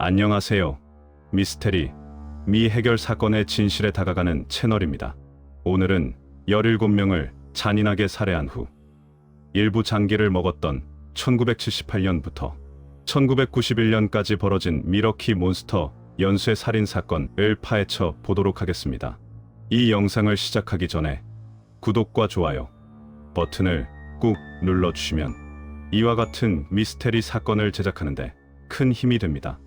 안녕하세요. 미스테리, 미해결 사건의 진실에 다가가는 채널입니다. 오늘은 17명을 잔인하게 살해한 후 일부 장기를 먹었던 1978년부터 1991년까지 벌어진 미러키 몬스터 연쇄 살인 사건을 파헤쳐 보도록 하겠습니다. 이 영상을 시작하기 전에 구독과 좋아요 버튼을 꾹 눌러주시면 이와 같은 미스테리 사건을 제작하는데 큰 힘이 됩니다.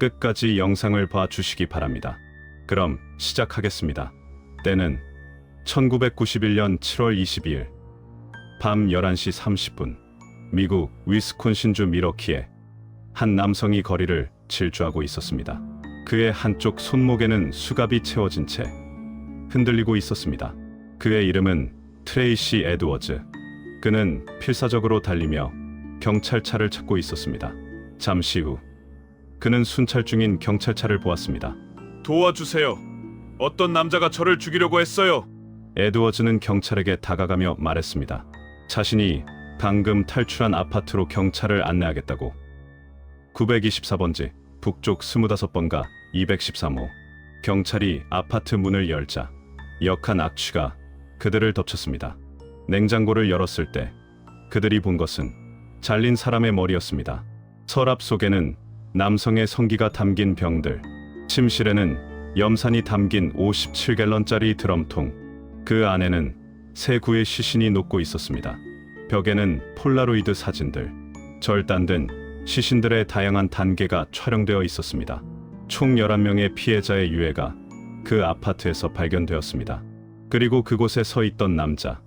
끝까지 영상을 봐주시기 바랍니다. 그럼 시작하겠습니다. 때는 1991년 7월 22일 밤 11시 30분 미국 위스콘신주 미러키에 한 남성이 거리를 질주하고 있었습니다. 그의 한쪽 손목에는 수갑이 채워진 채 흔들리고 있었습니다. 그의 이름은 트레이시 에드워즈. 그는 필사적으로 달리며 경찰차를 찾고 있었습니다. 잠시 후 그는 순찰 중인 경찰차를 보았습니다. 도와주세요. 어떤 남자가 저를 죽이려고 했어요. 에드워즈는 경찰에게 다가가며 말했습니다. 자신이 방금 탈출한 아파트로 경찰을 안내하겠다고. 924번지, 북쪽 25번가 213호. 경찰이 아파트 문을 열자 역한 악취가 그들을 덮쳤습니다. 냉장고를 열었을 때 그들이 본 것은 잘린 사람의 머리였습니다. 서랍 속에는 남성의 성기가 담긴 병들, 침실에는 염산이 담긴 57갤런짜리 드럼통, 그 안에는 새 구의 시신이 녹고 있었습니다. 벽에는 폴라로이드 사진들, 절단된 시신들의 다양한 단계가 촬영되어 있었습니다. 총 11명의 피해자의 유해가 그 아파트에서 발견되었습니다. 그리고 그곳에 서 있던 남자,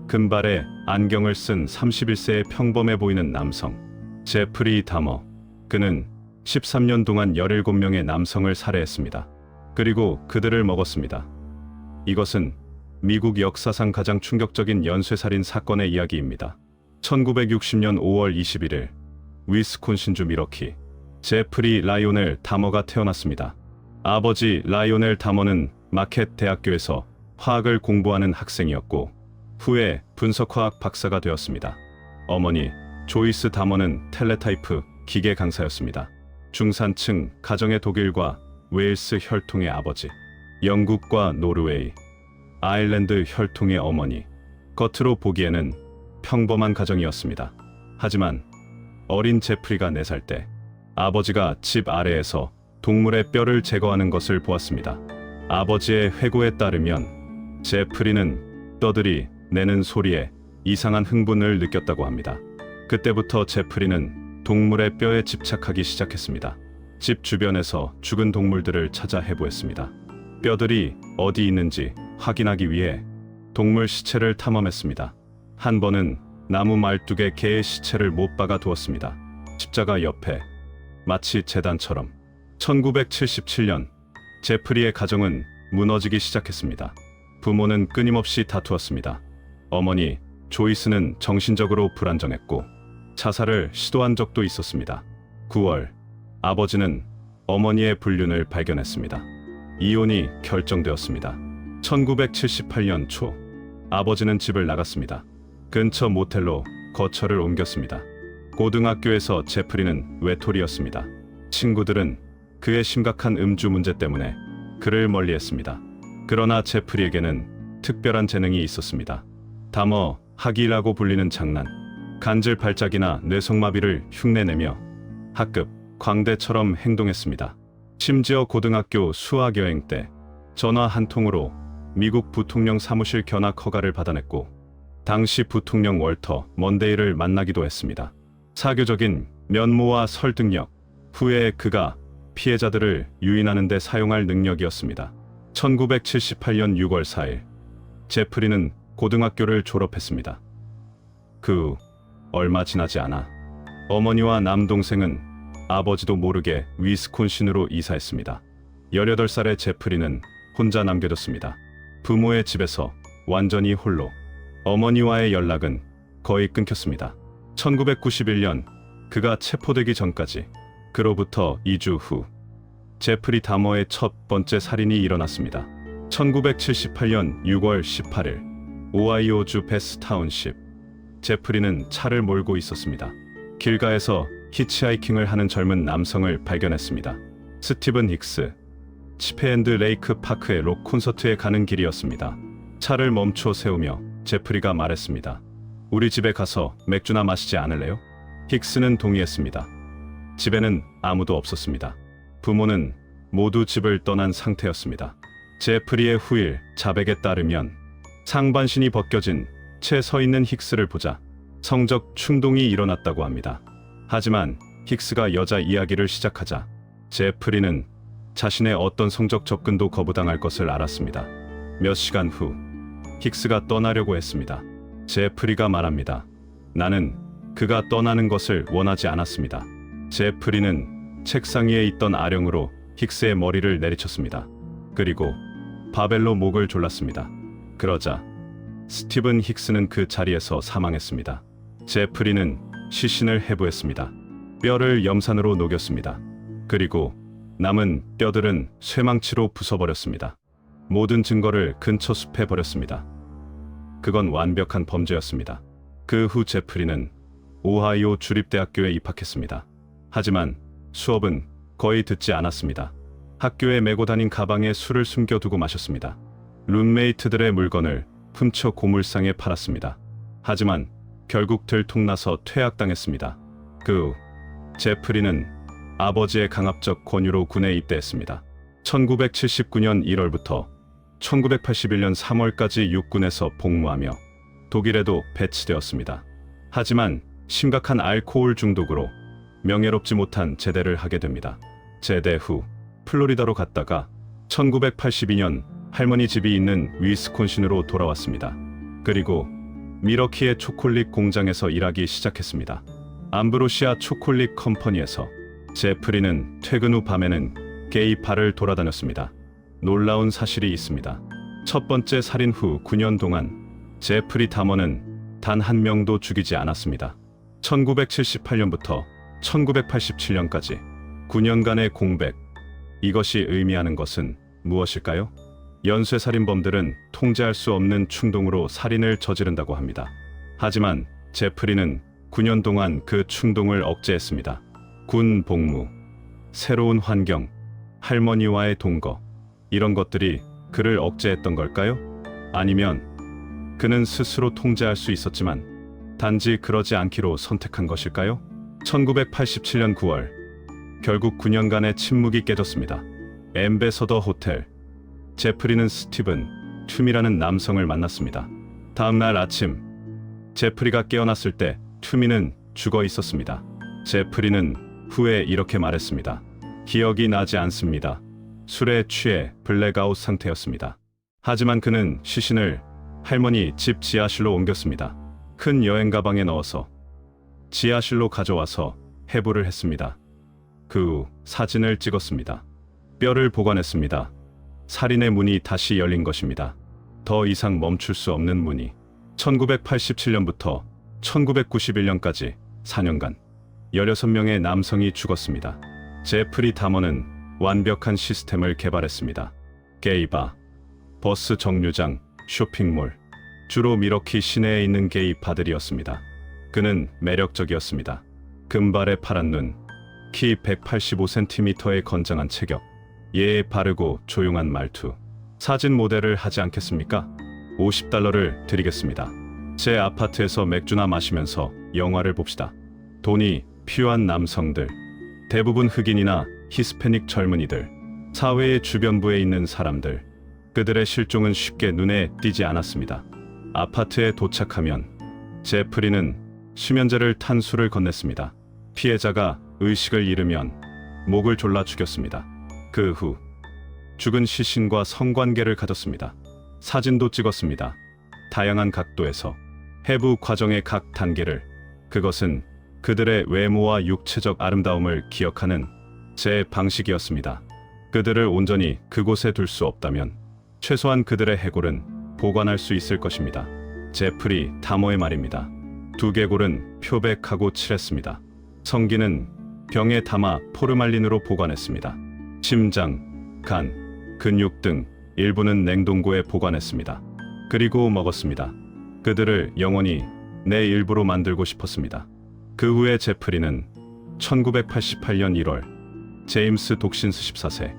금발에 안경을 쓴 31세의 평범해 보이는 남성, 제프리 다머. 그는 13년 동안 17명의 남성을 살해했습니다. 그리고 그들을 먹었습니다. 이것은 미국 역사상 가장 충격적인 연쇄살인 사건의 이야기입니다. 1960년 5월 21일 위스콘신주 미러키, 제프리 라이오넬 다머가 태어났습니다. 아버지 라이오넬 다머는 마켓 대학교에서 화학을 공부하는 학생이었고 후에 분석화학 박사가 되었습니다. 어머니 조이스 다머는 텔레타이프 기계 강사였습니다. 중산층 가정의 독일과 웨일스 혈통의 아버지, 영국과 노르웨이, 아일랜드 혈통의 어머니. 겉으로 보기에는 평범한 가정이었습니다. 하지만 어린 제프리가 4살 때 아버지가 집 아래에서 동물의 뼈를 제거하는 것을 보았습니다. 아버지의 회고에 따르면 제프리는 뼈들이 내는 소리에 이상한 흥분을 느꼈다고 합니다. 그때부터 제프리는 동물의 뼈에 집착하기 시작했습니다. 집 주변에서 죽은 동물들을 찾아 해부했습니다. 뼈들이 어디 있는지 확인하기 위해 동물 시체를 탐험했습니다. 한 번은 나무 말뚝에 개의 시체를 못 박아 두었습니다. 십자가 옆에, 마치 제단처럼. 1977년 제프리의 가정은 무너지기 시작했습니다. 부모는 끊임없이 다투었습니다. 어머니 조이스는 정신적으로 불안정했고 자살을 시도한 적도 있었습니다. 9월 아버지는 어머니의 불륜을 발견했습니다. 이혼이 결정되었습니다. 1978년 초 아버지는 집을 나갔습니다. 근처 모텔로 거처를 옮겼습니다. 고등학교에서 제프리는 외톨이였습니다. 친구들은 그의 심각한 음주 문제 때문에 그를 멀리했습니다. 그러나 제프리에게는 특별한 재능이 있었습니다. 다머 학이라고 불리는 장난, 간질 발작이나 뇌성마비를 흉내내며 학급 광대처럼 행동했습니다. 심지어 고등학교 수학여행 때 전화 한 통으로 미국 부통령 사무실 견학 허가를 받아냈고 당시 부통령 월터 먼데이를 만나기도 했습니다. 사교적인 면모와 설득력, 후에 그가 피해자들을 유인하는 데 사용할 능력이었습니다. 1978년 6월 4일 제프리는 고등학교를 졸업했습니다. 그 후 얼마 지나지 않아 어머니와 남동생은 아버지도 모르게 위스콘신으로 이사했습니다. 18살의 제프리는 혼자 남겨졌습니다. 부모의 집에서 완전히 홀로. 어머니와의 연락은 거의 끊겼습니다. 1991년 그가 체포되기 전까지, 그로부터 2주 후 제프리 다머의 첫 번째 살인이 일어났습니다. 1978년 6월 18일 오하이오주 베스 타운십. 제프리는 차를 몰고 있었습니다. 길가에서 히치하이킹을 하는 젊은 남성을 발견했습니다. 스티븐 힉스. 치페앤드 레이크 파크의 록 콘서트에 가는 길이었습니다. 차를 멈춰 세우며 제프리가 말했습니다. 우리 집에 가서 맥주나 마시지 않을래요? 힉스는 동의했습니다. 집에는 아무도 없었습니다. 부모는 모두 집을 떠난 상태였습니다. 제프리의 후일 자백에 따르면 상반신이 벗겨진 채 서 있는 힉스를 보자 성적 충동이 일어났다고 합니다. 하지만 힉스가 여자 이야기를 시작하자 제프리는 자신의 어떤 성적 접근도 거부당할 것을 알았습니다. 몇 시간 후 힉스가 떠나려고 했습니다. 제프리가 말합니다. 나는 그가 떠나는 것을 원하지 않았습니다. 제프리는 책상 위에 있던 아령으로 힉스의 머리를 내리쳤습니다. 그리고 바벨로 목을 졸랐습니다. 그러자 스티븐 힉스는 그 자리에서 사망했습니다. 제프리는 시신을 해부했습니다. 뼈를 염산으로 녹였습니다. 그리고 남은 뼈들은 쇠망치로 부숴버렸습니다. 모든 증거를 근처 숲에 버렸습니다. 그건 완벽한 범죄였습니다. 그 후 제프리는 오하이오 주립대학교에 입학했습니다. 하지만 수업은 거의 듣지 않았습니다. 학교에 메고 다닌 가방에 술을 숨겨두고 마셨습니다. 룸메이트들의 물건을 훔쳐 고물상에 팔았습니다. 하지만 결국 들통나서 퇴학당했습니다. 그 후 제프리는 아버지의 강압적 권유로 군에 입대했습니다. 1979년 1월부터 1981년 3월까지 육군에서 복무하며 독일에도 배치되었습니다. 하지만 심각한 알코올 중독으로 명예롭지 못한 제대를 하게 됩니다. 제대 후 플로리다로 갔다가 1982년 할머니 집이 있는 위스콘신으로 돌아왔습니다. 그리고 미러키의 초콜릿 공장에서 일하기 시작했습니다. 암브로시아 초콜릿 컴퍼니에서 제프리는 퇴근 후 밤에는 게이 바를 돌아다녔습니다. 놀라운 사실이 있습니다. 첫 번째 살인 후 9년 동안 제프리 다머는 단 한 명도 죽이지 않았습니다. 1978년부터 1987년까지 9년간의 공백. 이것이 의미하는 것은 무엇일까요? 연쇄살인범들은 통제할 수 없는 충동으로 살인을 저지른다고 합니다. 하지만 제프리는 9년 동안 그 충동을 억제했습니다. 군 복무, 새로운 환경, 할머니와의 동거, 이런 것들이 그를 억제했던 걸까요? 아니면 그는 스스로 통제할 수 있었지만 단지 그러지 않기로 선택한 것일까요? 1987년 9월, 결국 9년간의 침묵이 깨졌습니다. 엠베서더 호텔. 제프리는 스티븐 툼이라는 남성을 만났습니다. 다음 날 아침, 제프리가 깨어났을 때 툼이는 죽어 있었습니다. 제프리는 후에 이렇게 말했습니다. 기억이 나지 않습니다. 술에 취해 블랙아웃 상태였습니다. 하지만 그는 시신을 할머니 집 지하실로 옮겼습니다. 큰 여행 가방에 넣어서 지하실로 가져와서 해부를 했습니다. 그 후 사진을 찍었습니다. 뼈를 보관했습니다. 살인의 문이 다시 열린 것입니다. 더 이상 멈출 수 없는 문이. 1987년부터 1991년까지 4년간 16명의 남성이 죽었습니다. 제프리 다머는 완벽한 시스템을 개발했습니다. 게이바, 버스 정류장, 쇼핑몰, 주로 미러키 시내에 있는 게이바들이었습니다. 그는 매력적이었습니다. 금발의 파란 눈, 키 185cm의 건장한 체격, 예의 바르고 조용한 말투. 사진 모델을 하지 않겠습니까? $50를 드리겠습니다. 제 아파트에서 맥주나 마시면서 영화를 봅시다. 돈이 필요한 남성들, 대부분 흑인이나 히스패닉 젊은이들, 사회의 주변부에 있는 사람들. 그들의 실종은 쉽게 눈에 띄지 않았습니다. 아파트에 도착하면 제프리는 수면제를 탄 술을 건넸습니다. 피해자가 의식을 잃으면 목을 졸라 죽였습니다. 그 후 죽은 시신과 성관계를 가졌습니다. 사진도 찍었습니다. 다양한 각도에서 해부 과정의 각 단계를. 그것은 그들의 외모와 육체적 아름다움을 기억하는 제 방식이었습니다. 그들을 온전히 그곳에 둘 수 없다면 최소한 그들의 해골은 보관할 수 있을 것입니다. 제프리 다머의 말입니다. 두개골은 표백하고 칠했습니다. 성기는 병에 담아 포르말린으로 보관했습니다. 심장, 간, 근육 등 일부는 냉동고에 보관했습니다. 그리고 먹었습니다. 그들을 영원히 내 일부로 만들고 싶었습니다. 그 후에 제프리는 1988년 1월 제임스 독신스 14세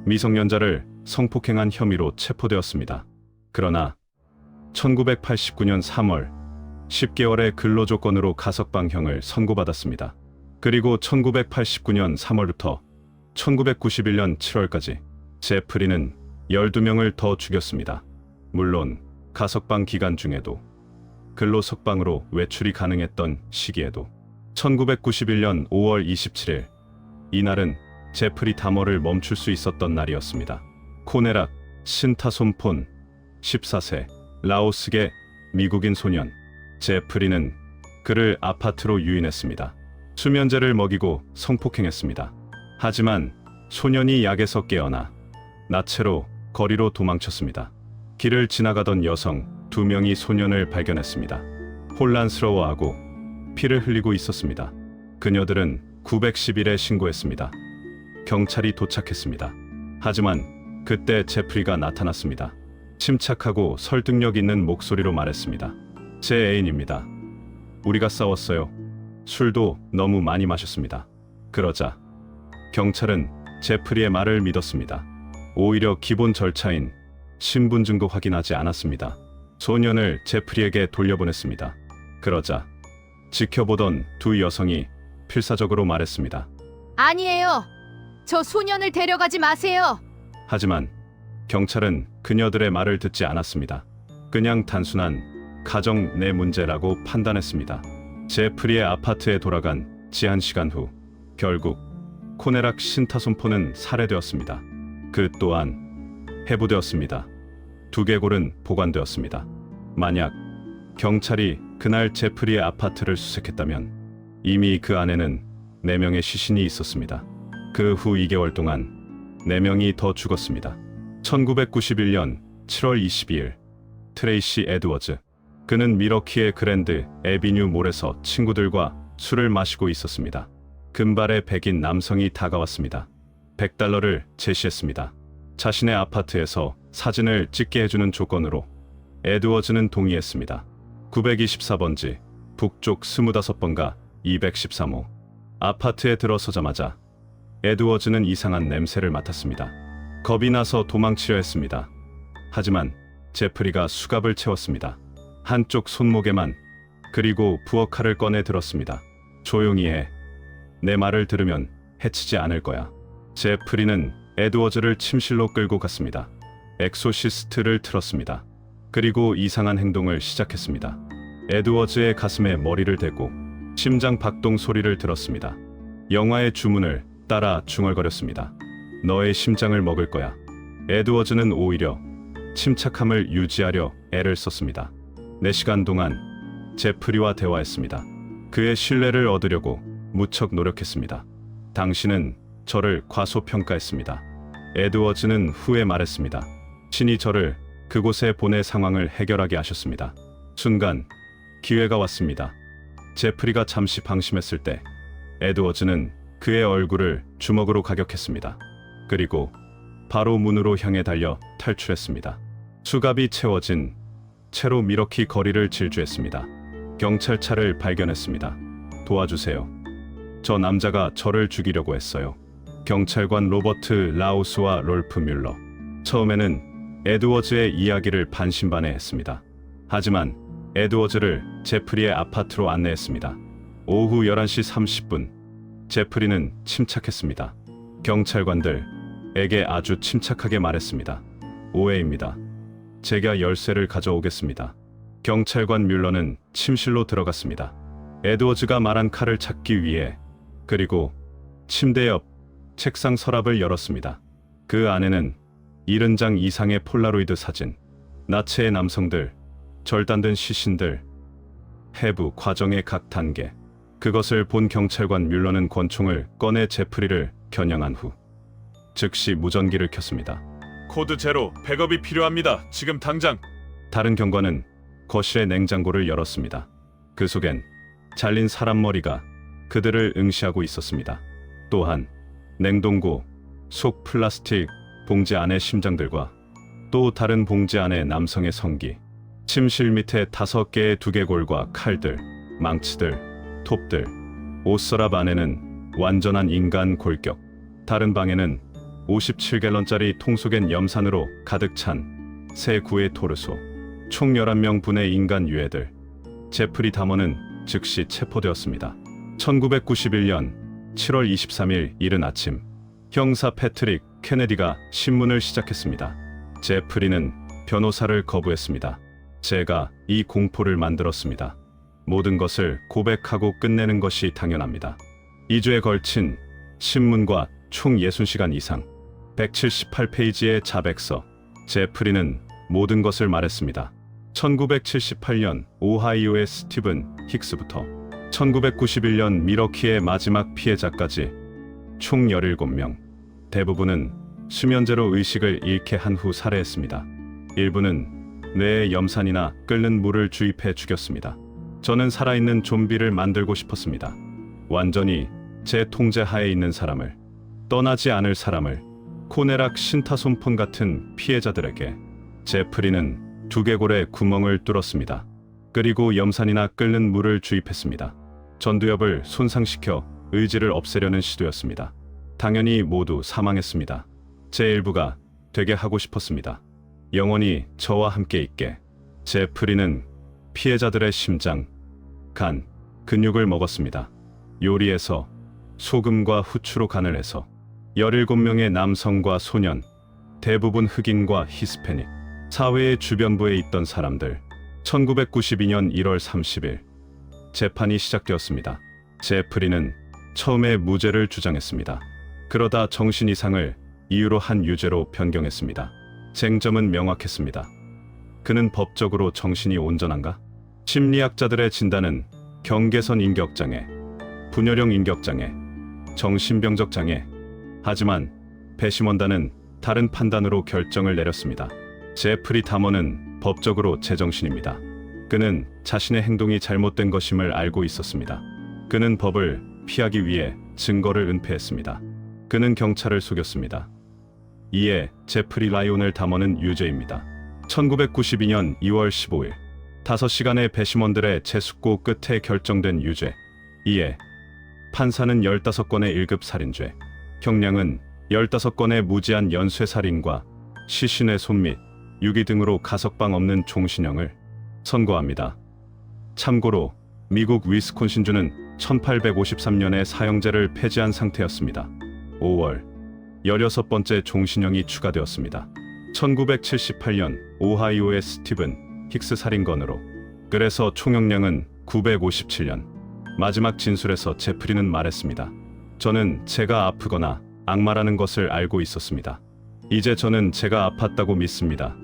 미성년자를 성폭행한 혐의로 체포되었습니다. 그러나 1989년 3월 10개월의 근로조건으로 가석방형을 선고받았습니다. 그리고 1989년 3월부터 1991년 7월까지 제프리는 12명을 더 죽였습니다. 물론 가석방 기간 중에도 근로석방으로 외출이 가능했던 시기에도 1991년 5월 27일 이날은 제프리 다머를 멈출 수 있었던 날이었습니다. 코네락 신타손폰 14세 라오스계 미국인 소년 제프리는 그를 아파트로 유인했습니다. 수면제를 먹이고 성폭행했습니다. 하지만 소년이 약에서 깨어나 나체로 거리로 도망쳤습니다. 길을 지나가던 여성 2명이 소년을 발견했습니다. 혼란스러워하고 피를 흘리고 있었습니다. 그녀들은 911에 신고했습니다. 경찰이 도착했습니다. 하지만 그때 제프리가 나타났습니다. 침착하고 설득력 있는 목소리로 말했습니다. 제 애인입니다. 우리가 싸웠어요. 술도 너무 많이 마셨습니다. 그러자 경찰은 제프리의 말을 믿었습니다. 오히려 기본 절차인 신분 증거 확인하지 않았습니다. 소년을 제프리에게 돌려보냈습니다. 그러자 지켜보던 두 여성이 필사적으로 말했습니다. 아니에요. 저 소년을 데려가지 마세요. 하지만 경찰은 그녀들의 말을 듣지 않았습니다. 그냥 단순한 가정 내 문제라고 판단했습니다. 제프리의 아파트에 돌아간 지한 시간 후 결국 코네락 신타손포는 살해되었습니다. 그 또한 해부되었습니다. 두개골은 보관되었습니다. 만약 경찰이 그날 제프리의 아파트를 수색했다면 이미 그 안에는 4명의 시신이 있었습니다. 그 후 2개월 동안 4명이 더 죽었습니다. 1991년 7월 22일 트레이시 에드워즈 그는 미러키의 그랜드 에비뉴 몰에서 친구들과 술을 마시고 있었습니다. 금발의 백인 남성이 다가왔습니다. $100를 제시했습니다. 자신의 아파트에서 사진을 찍게 해주는 조건으로 에드워즈는 동의했습니다. 924번지, 북쪽 25번가 213호. 아파트에 들어서자마자 에드워즈는 이상한 냄새를 맡았습니다. 겁이 나서 도망치려 했습니다. 하지만 제프리가 수갑을 채웠습니다. 한쪽 손목에만. 그리고 부엌칼을 꺼내 들었습니다. 조용히 해. 내 말을 들으면 해치지 않을 거야. 제프리는 에드워즈를 침실로 끌고 갔습니다. 엑소시스트를 틀었습니다. 그리고 이상한 행동을 시작했습니다. 에드워즈의 가슴에 머리를 대고 심장 박동 소리를 들었습니다. 영화의 주문을 따라 중얼거렸습니다. 너의 심장을 먹을 거야. 에드워즈는 오히려 침착함을 유지하려 애를 썼습니다. 4시간 동안 제프리와 대화했습니다. 그의 신뢰를 얻으려고 무척 노력했습니다. 당신은 저를 과소평가했습니다. 에드워즈는 후에 말했습니다. 신이 저를 그곳에 보내 상황을 해결하게 하셨습니다. 순간 기회가 왔습니다. 제프리가 잠시 방심했을 때 에드워즈는 그의 얼굴을 주먹으로 가격했습니다. 그리고 바로 문으로 향해 달려 탈출했습니다. 수갑이 채워진 채로 미러키 거리를 질주했습니다. 경찰차를 발견했습니다. 도와주세요. 저 남자가 저를 죽이려고 했어요. 경찰관 로버트 라우스와 롤프 뮬러. 처음에는 에드워즈의 이야기를 반신반의했습니다. 하지만 에드워즈를 제프리의 아파트로 안내했습니다. 오후 11시 30분 제프리는 침착했습니다. 경찰관들에게 아주 침착하게 말했습니다. 오해입니다. 제가 열쇠를 가져오겠습니다. 경찰관 뮬러는 침실로 들어갔습니다. 에드워즈가 말한 칼을 찾기 위해. 그리고 침대 옆 책상 서랍을 열었습니다. 그 안에는 70장 이상의 폴라로이드 사진, 나체의 남성들, 절단된 시신들, 해부 과정의 각 단계. 그것을 본 경찰관 뮬러는 권총을 꺼내 제프리를 겨냥한 후 즉시 무전기를 켰습니다. 코드 제로, 백업이 필요합니다. 지금 당장. 다른 경관은 거실의 냉장고를 열었습니다. 그 속엔 잘린 사람 머리가 그들을 응시하고 있었습니다. 또한 냉동고 속 플라스틱 봉지 안의 심장들과 또 다른 봉지 안의 남성의 성기, 침실 밑에 5개의 두개골과 칼들, 망치들, 톱들, 옷서랍 안에는 완전한 인간 골격. 다른 방에는 57갤런짜리 통속엔 염산으로 가득 찬 새 구의 토르소. 총 11명 분의 인간 유해들. 제프리 다머는 즉시 체포되었습니다. 1991년 7월 23일 이른 아침, 형사 패트릭 케네디가 신문을 시작했습니다. 제프리는 변호사를 거부했습니다. 제가 이 공포를 만들었습니다. 모든 것을 고백하고 끝내는 것이 당연합니다. 2주에 걸친 신문과 총 60시간 이상, 178페이지의 자백서. 제프리는 모든 것을 말했습니다. 1978년 오하이오의 스티븐 힉스부터 1991년 미러키의 마지막 피해자까지 총 17명. 대부분은 수면제로 의식을 잃게 한 후 살해했습니다. 일부는 뇌에 염산이나 끓는 물을 주입해 죽였습니다. 저는 살아있는 좀비를 만들고 싶었습니다. 완전히 제 통제 하에 있는 사람을, 떠나지 않을 사람을. 코네락 신타손폰 같은 피해자들에게 제프리는 두개골에 구멍을 뚫었습니다. 그리고 염산이나 끓는 물을 주입했습니다. 전두엽을 손상시켜 의지를 없애려는 시도였습니다. 당연히 모두 사망했습니다. 제 일부가 되게 하고 싶었습니다. 영원히 저와 함께 있게. 제프리는 피해자들의 심장, 간, 근육을 먹었습니다. 요리해서 소금과 후추로 간을 해서 17명의 남성과 소년, 대부분 흑인과 히스패닉, 사회의 주변부에 있던 사람들. 1992년 1월 30일 재판이 시작되었습니다. 제프리는 처음에 무죄를 주장했습니다. 그러다 정신 이상을 이유로 한 유죄로 변경했습니다. 쟁점은 명확했습니다. 그는 법적으로 정신이 온전한가? 심리학자들의 진단은 경계선 인격장애, 분열형 인격장애, 정신병적 장애. 하지만 배심원단은 다른 판단으로 결정을 내렸습니다. 제프리 다머는 법적으로 제정신입니다. 그는 자신의 행동이 잘못된 것임을 알고 있었습니다. 그는 법을 피하기 위해 증거를 은폐했습니다. 그는 경찰을 속였습니다. 이에 제프리 라이오넬 다머는 유죄입니다. 1992년 2월 15일 5시간의 배심원들의 재숙고 끝에 결정된 유죄. 이에 판사는 15건의 1급 살인죄, 형량은 15건의 무지한 연쇄살인과 시신의 손 및 유기 등으로 가석방 없는 종신형을 선고합니다. 참고로 미국 위스콘신주는 1853년에 사형제를 폐지한 상태였습니다. 5월 16번째 종신형이 추가되었습니다. 1978년 오하이오의 스티븐 힉스 살인건으로. 그래서 총형량은 957년. 마지막 진술에서 제프리는 말했습니다. 저는 제가 아프거나 악마라는 것을 알고 있었습니다. 이제 저는 제가 아팠다고 믿습니다.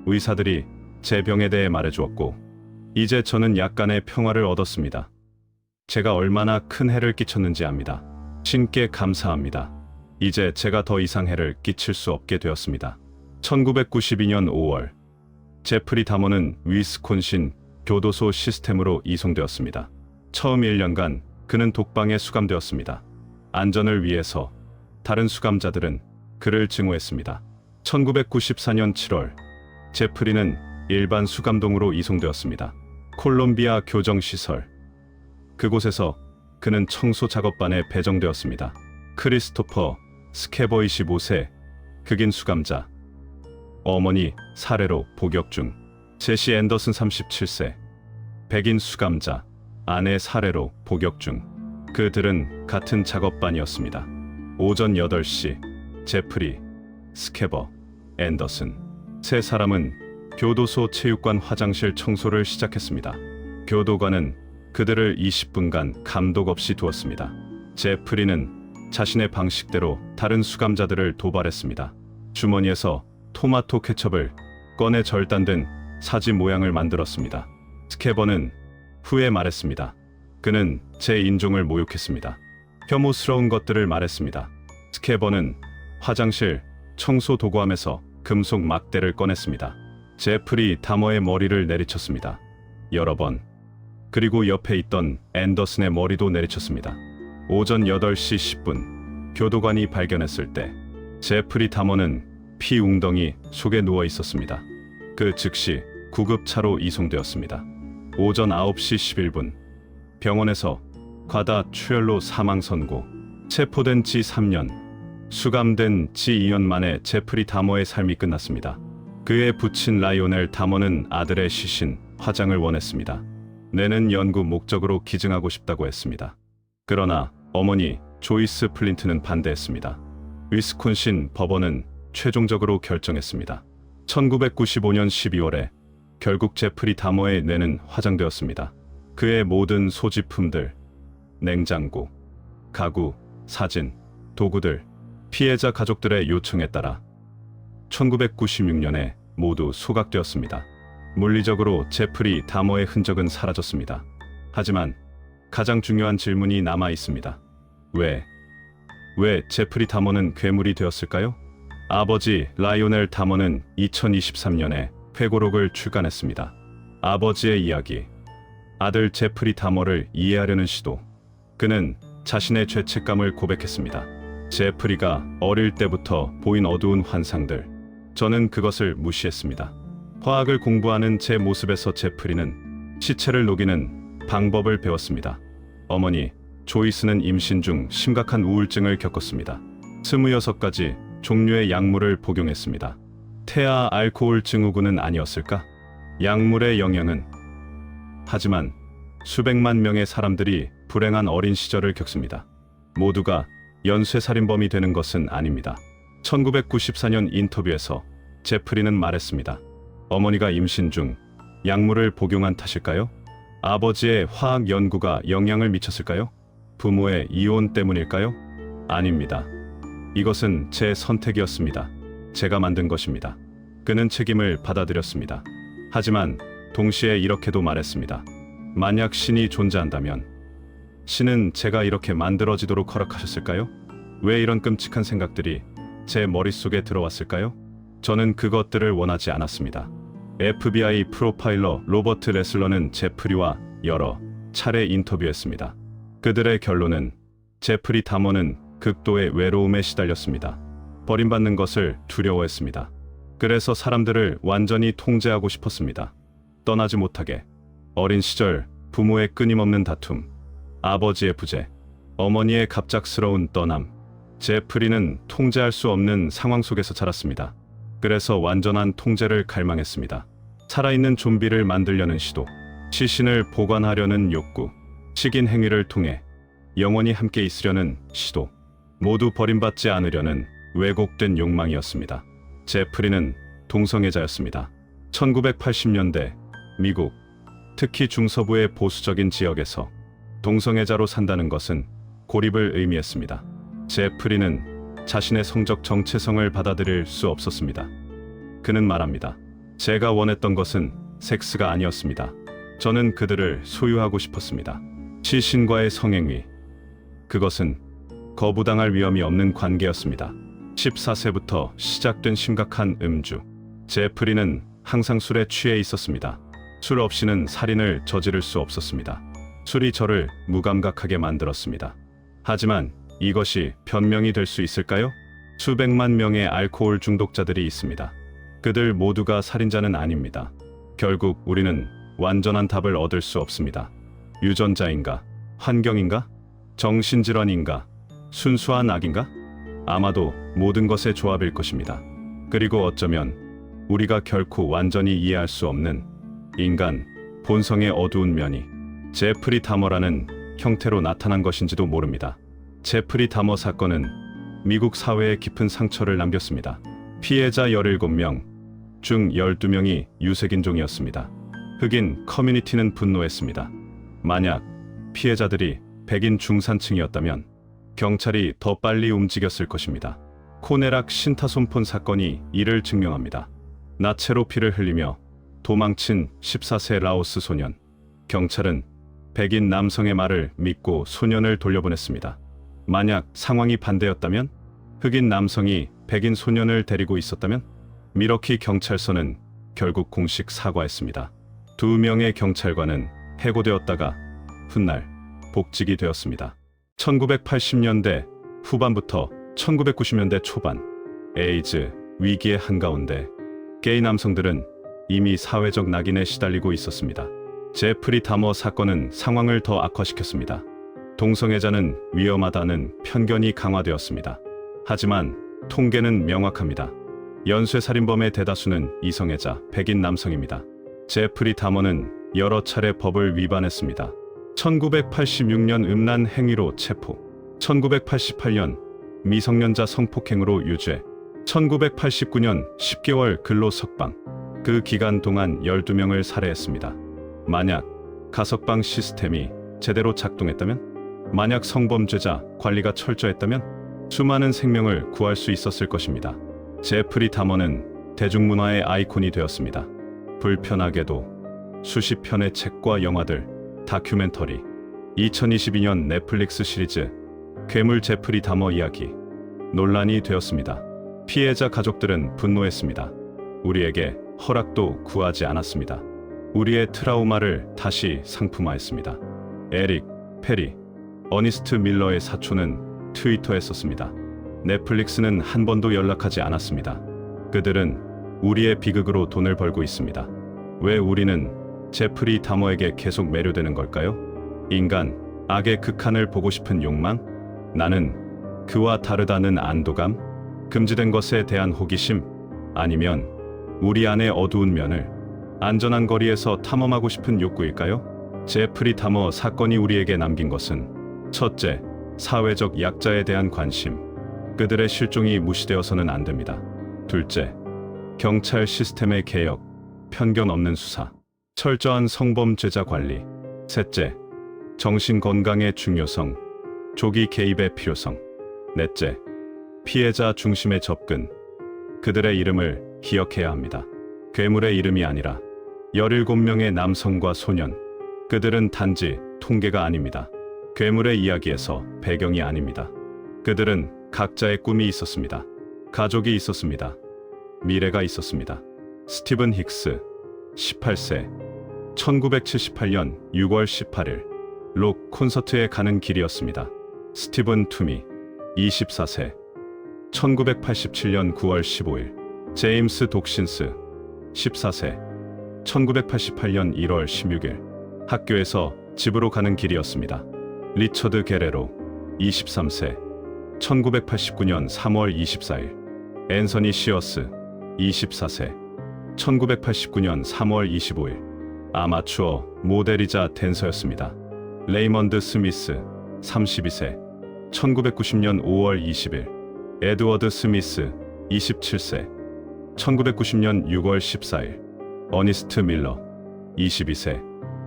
의사들이 제 병에 대해 말해주었고, 이제 저는 약간의 평화를 얻었습니다. 제가 얼마나 큰 해를 끼쳤는지 압니다. 신께 감사합니다. 이제 제가 더 이상 해를 끼칠 수 없게 되었습니다. 1992년 5월 제프리 다머는 위스콘신 교도소 시스템으로 이송되었습니다. 처음 1년간 그는 독방에 수감되었습니다. 안전을 위해서 다른 수감자들은 그를 증오했습니다. 1994년 7월 제프리는 일반 수감동으로 이송되었습니다. 콜롬비아 교정시설. 그곳에서 그는 청소 작업반에 배정되었습니다. 크리스토퍼 스케버 25세 흑인 수감자. 어머니 살해로 복역 중. 제시 앤더슨 37세 백인 수감자. 아내 살해로 복역 중. 그들은 같은 작업반이었습니다. 오전 8시 제프리, 스케버, 앤더슨 세 사람은 교도소 체육관 화장실 청소를 시작했습니다. 교도관은 그들을 20분간 감독 없이 두었습니다. 제프리는 자신의 방식대로 다른 수감자들을 도발했습니다. 주머니에서 토마토 케첩을 꺼내 절단된 사지 모양을 만들었습니다. 스케버는 후에 말했습니다. 그는 제 인종을 모욕했습니다. 혐오스러운 것들을 말했습니다. 스케버는 화장실 청소 도구함에서 금속 막대를 꺼냈습니다. 제프리 다머의 머리를 내리쳤습니다. 여러 번. 그리고 옆에 있던 앤더슨의 머리도 내리쳤습니다. 오전 8시 10분 교도관이 발견했을 때 제프리 다머는 피 웅덩이 속에 누워 있었습니다. 그 즉시 구급차로 이송되었습니다. 오전 9시 11분 병원에서 과다 출혈로 사망 선고. 체포된 지 3년, 수감된 지 2년 만에 제프리 다머의 삶이 끝났습니다. 그의 부친 라이오넬 다머는 아들의 시신, 화장을 원했습니다. 내는 연구 목적으로 기증하고 싶다고 했습니다. 그러나 어머니 조이스 플린트는 반대했습니다. 위스콘신 법원은 최종적으로 결정했습니다. 1995년 12월에 결국 제프리 다머의 뇌는 화장되었습니다. 그의 모든 소지품들, 냉장고, 가구, 사진, 도구들, 피해자 가족들의 요청에 따라 1996년에 모두 소각되었습니다. 물리적으로 제프리 다머의 흔적은 사라졌습니다. 하지만 가장 중요한 질문이 남아 있습니다. 왜 제프리 다머는 괴물이 되었을까요? 아버지 라이오넬 다머는 2023년에 회고록을 출간했습니다. 아버지의 이야기, 아들 제프리 다머를 이해하려는 시도. 그는 자신의 죄책감을 고백했습니다. 제프리가 어릴 때부터 보인 어두운 환상들, 저는 그것을 무시했습니다. 화학을 공부하는 제 모습에서 제프리는 시체를 녹이는 방법을 배웠습니다. 어머니 조이스는 임신 중 심각한 우울증을 겪었습니다. 26가지 종류의 약물을 복용했습니다. 태아 알코올 증후군은 아니었을까? 약물의 영향은? 하지만 수백만 명의 사람들이 불행한 어린 시절을 겪습니다. 모두가 연쇄살인범이 되는 것은 아닙니다. 1994년 인터뷰에서 제프리는 말했습니다. 어머니가 임신 중 약물을 복용한 탓일까요? 아버지의 화학 연구가 영향을 미쳤을까요? 부모의 이혼 때문일까요? 아닙니다. 이것은 제 선택이었습니다. 제가 만든 것입니다. 그는 책임을 받아들였습니다. 하지만 동시에 이렇게도 말했습니다. 만약 신이 존재한다면 신은 제가 이렇게 만들어지도록 허락하셨을까요? 왜 이런 끔찍한 생각들이 제 머릿속에 들어왔을까요? 저는 그것들을 원하지 않았습니다. FBI 프로파일러 로버트 레슬러는 제프리와 여러 차례 인터뷰했습니다. 그들의 결론은 제프리 다머는 극도의 외로움에 시달렸습니다. 버림받는 것을 두려워했습니다. 그래서 사람들을 완전히 통제하고 싶었습니다. 떠나지 못하게. 어린 시절 부모의 끊임없는 다툼, 아버지의 부재, 어머니의 갑작스러운 떠남. 제프리는 통제할 수 없는 상황 속에서 자랐습니다. 그래서 완전한 통제를 갈망했습니다. 살아있는 좀비를 만들려는 시도, 시신을 보관하려는 욕구, 식인 행위를 통해 영원히 함께 있으려는 시도, 모두 버림받지 않으려는 왜곡된 욕망이었습니다. 제프리는 동성애자였습니다. 1980년대 미국, 특히 중서부의 보수적인 지역에서 동성애자로 산다는 것은 고립을 의미했습니다. 제프리는 자신의 성적 정체성을 받아들일 수 없었습니다. 그는 말합니다. 제가 원했던 것은 섹스가 아니었습니다. 저는 그들을 소유하고 싶었습니다. 시신과의 성행위. 그것은 거부당할 위험이 없는 관계였습니다. 14세부터 시작된 심각한 음주. 제프리는 항상 술에 취해 있었습니다. 술 없이는 살인을 저지를 수 없었습니다. 술이 저를 무감각하게 만들었습니다. 하지만 이것이 변명이 될 수 있을까요? 수백만 명의 알코올 중독자들이 있습니다. 그들 모두가 살인자는 아닙니다. 결국 우리는 완전한 답을 얻을 수 없습니다. 유전자인가? 환경인가? 정신질환인가? 순수한 악인가? 아마도 모든 것의 조합일 것입니다. 그리고 어쩌면 우리가 결코 완전히 이해할 수 없는 인간 본성의 어두운 면이 제프리 다머라는 형태로 나타난 것인지도 모릅니다. 제프리 다머 사건은 미국 사회에 깊은 상처를 남겼습니다. 피해자 17명 중 12명이 유색인종이었습니다. 흑인 커뮤니티는 분노했습니다. 만약 피해자들이 백인 중산층이었다면 경찰이 더 빨리 움직였을 것입니다. 코네락 신타손폰 사건이 이를 증명합니다. 나체로 피를 흘리며 도망친 14세 라오스 소년. 경찰은 백인 남성의 말을 믿고 소년을 돌려보냈습니다. 만약 상황이 반대였다면? 흑인 남성이 백인 소년을 데리고 있었다면? 미러키 경찰서는 결국 공식 사과했습니다. 2명의 경찰관은 해고되었다가 훗날 복직이 되었습니다. 1980년대 후반부터 1990년대 초반 에이즈 위기의 한가운데 게이 남성들은 이미 사회적 낙인에 시달리고 있었습니다. 제프리 다머 사건은 상황을 더 악화시켰습니다. 동성애자는 위험하다는 편견이 강화되었습니다. 하지만 통계는 명확합니다. 연쇄살인범의 대다수는 이성애자, 백인 남성입니다. 제프리 다머는 여러 차례 법을 위반했습니다. 1986년 음란 행위로 체포, 1988년 미성년자 성폭행으로 유죄, 1989년 10개월 근로 석방. 그 기간 동안 12명을 살해했습니다. 만약 가석방 시스템이 제대로 작동했다면, 만약 성범죄자 관리가 철저했다면 수많은 생명을 구할 수 있었을 것입니다. 제프리 다머는 대중문화의 아이콘이 되었습니다. 불편하게도 수십 편의 책과 영화들, 다큐멘터리, 2022년 넷플릭스 시리즈 괴물 제프리 다머 이야기 논란이 되었습니다. 피해자 가족들은 분노했습니다. 우리에게 허락도 구하지 않았습니다. 우리의 트라우마를 다시 상품화했습니다. 에릭, 페리, 어니스트 밀러의 사촌은 트위터에 썼습니다. 넷플릭스는 한 번도 연락하지 않았습니다. 그들은 우리의 비극으로 돈을 벌고 있습니다. 왜 우리는 제프리 다머에게 계속 매료되는 걸까요? 인간, 악의 극한을 보고 싶은 욕망? 나는 그와 다르다는 안도감? 금지된 것에 대한 호기심? 아니면 우리 안의 어두운 면을 안전한 거리에서 탐험하고 싶은 욕구일까요? 제프리 다머 사건이 우리에게 남긴 것은, 첫째, 사회적 약자에 대한 관심. 그들의 실종이 무시되어서는 안 됩니다. 둘째, 경찰 시스템의 개혁, 편견 없는 수사, 철저한 성범죄자 관리. 셋째, 정신 건강의 중요성, 조기 개입의 필요성. 넷째, 피해자 중심의 접근. 그들의 이름을 기억해야 합니다. 괴물의 이름이 아니라 17명의 남성과 소년. 그들은 단지 통계가 아닙니다. 괴물의 이야기에서 배경이 아닙니다. 그들은 각자의 꿈이 있었습니다. 가족이 있었습니다. 미래가 있었습니다. 스티븐 힉스, 18세, 1978년 6월 18일, 록 콘서트에 가는 길이었습니다. 스티븐 투미, 24세, 1987년 9월 15일, 제임스 독신스, 14세, 1988년 1월 16일, 학교에서 집으로 가는 길이었습니다. 리처드 게레로, 23세, 1989년 3월 24일, 앤서니 시어스, 24세, 1989년 3월 25일, 아마추어 모델이자 댄서였습니다. 레이먼드 스미스, 32세, 1990년 5월 20일, 에드워드 스미스, 27세, 1990년 6월 14일, 어니스트 밀러, 22세,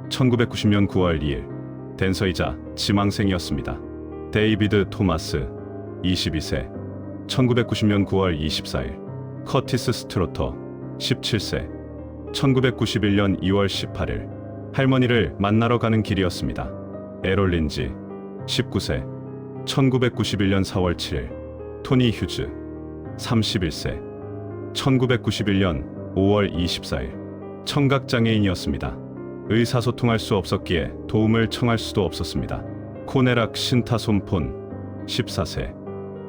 1990년 9월 2일, 댄서이자 지망생이었습니다. 데이비드 토마스, 22세, 1990년 9월 24일, 커티스 스트로터, 17세, 1991년 2월 18일, 할머니를 만나러 가는 길이었습니다. 에롤 린지, 19세, 1991년 4월 7일, 토니 휴즈, 31세, 1991년 5월 24일, 청각장애인이었습니다. 의사소통할 수 없었기에 도움을 청할 수도 없었습니다. 코네락 신타손폰, 14세,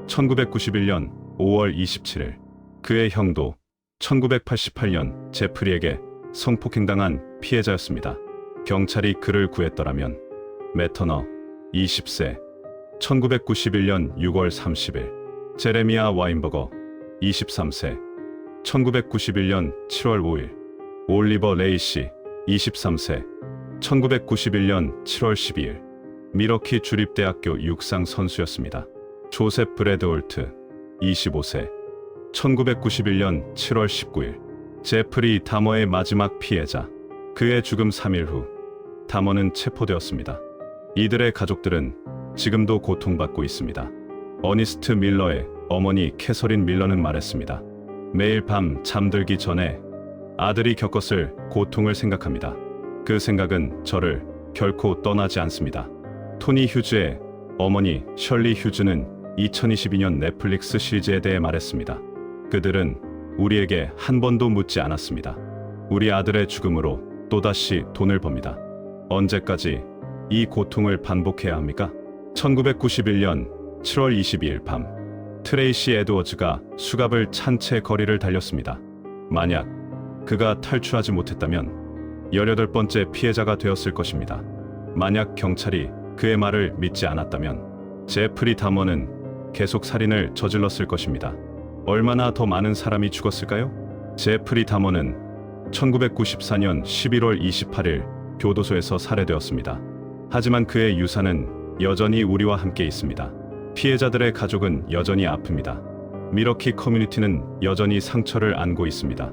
1991년 5월 27일, 그의 형도 1988년 제프리에게 성폭행당한 피해자였습니다. 경찰이 그를 구했더라면. 매터너, 20세, 1991년 6월 30일, 제레미아 와인버거, 23세, 1991년 7월 5일, 올리버 레이시, 23세, 1991년 7월 12일, 미러키 주립대학교 육상 선수였습니다. 조셉 브래드홀트, 25세, 1991년 7월 19일, 제프리 다머의 마지막 피해자. 그의 죽음 3일 후, 다머는 체포되었습니다. 이들의 가족들은 지금도 고통받고 있습니다. 어니스트 밀러의 어머니 캐서린 밀러는 말했습니다. 매일 밤 잠들기 전에 아들이 겪었을 고통을 생각합니다. 그 생각은 저를 결코 떠나지 않습니다. 토니 휴즈의 어머니 셜리 휴즈는 2022년 넷플릭스 시리즈에 대해 말했습니다. 그들은 우리에게 한 번도 묻지 않았습니다. 우리 아들의 죽음으로 또다시 돈을 법니다. 언제까지 이 고통을 반복해야 합니까? 1991년 7월 22일 밤, 트레이시 에드워즈가 수갑을 찬 채 거리를 달렸습니다. 만약 그가 탈출하지 못했다면 18번째 피해자가 되었을 것입니다. 만약 경찰이 그의 말을 믿지 않았다면 제프리 다머는 계속 살인을 저질렀을 것입니다. 얼마나 더 많은 사람이 죽었을까요? 제프리 다머는 1994년 11월 28일 교도소에서 살해되었습니다. 하지만 그의 유산은 여전히 우리와 함께 있습니다. 피해자들의 가족은 여전히 아픕니다. 미러키 커뮤니티는 여전히 상처를 안고 있습니다.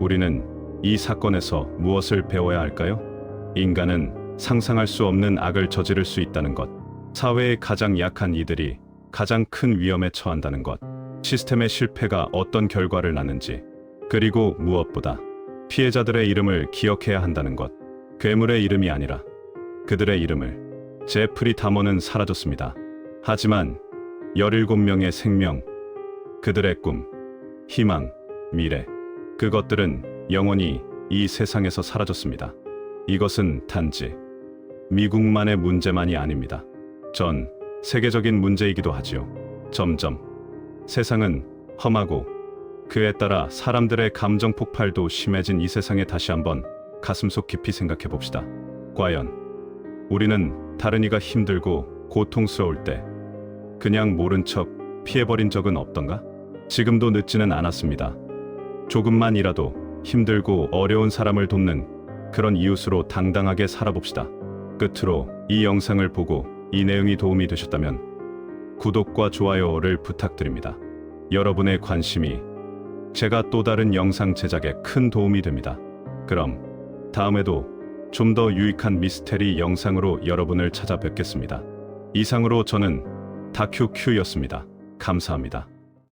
우리는 이 사건에서 무엇을 배워야 할까요? 인간은 상상할 수 없는 악을 저지를 수 있다는 것, 사회의 가장 약한 이들이 가장 큰 위험에 처한다는 것, 시스템의 실패가 어떤 결과를 낳는지, 그리고 무엇보다 피해자들의 이름을 기억해야 한다는 것. 괴물의 이름이 아니라 그들의 이름을. 제프리 다머는 사라졌습니다. 하지만 17명의 생명, 그들의 꿈, 희망, 미래, 그것들은 영원히 이 세상에서 사라졌습니다. 이것은 단지 미국만의 문제만이 아닙니다. 전 세계적인 문제이기도 하지요. 점점 세상은 험하고 그에 따라 사람들의 감정 폭발도 심해진 이 세상에 다시 한번 가슴속 깊이 생각해 봅시다. 과연 우리는 다른 이가 힘들고 고통스러울 때 그냥 모른 척 피해버린 적은 없던가? 지금도 늦지는 않았습니다. 조금만이라도 힘들고 어려운 사람을 돕는 그런 이웃으로 당당하게 살아봅시다. 끝으로 이 영상을 보고 이 내용이 도움이 되셨다면 구독과 좋아요를 부탁드립니다. 여러분의 관심이 제가 또 다른 영상 제작에 큰 도움이 됩니다. 그럼 다음에도 좀 더 유익한 미스테리 영상으로 여러분을 찾아뵙겠습니다. 이상으로 저는 다큐큐였습니다. 감사합니다.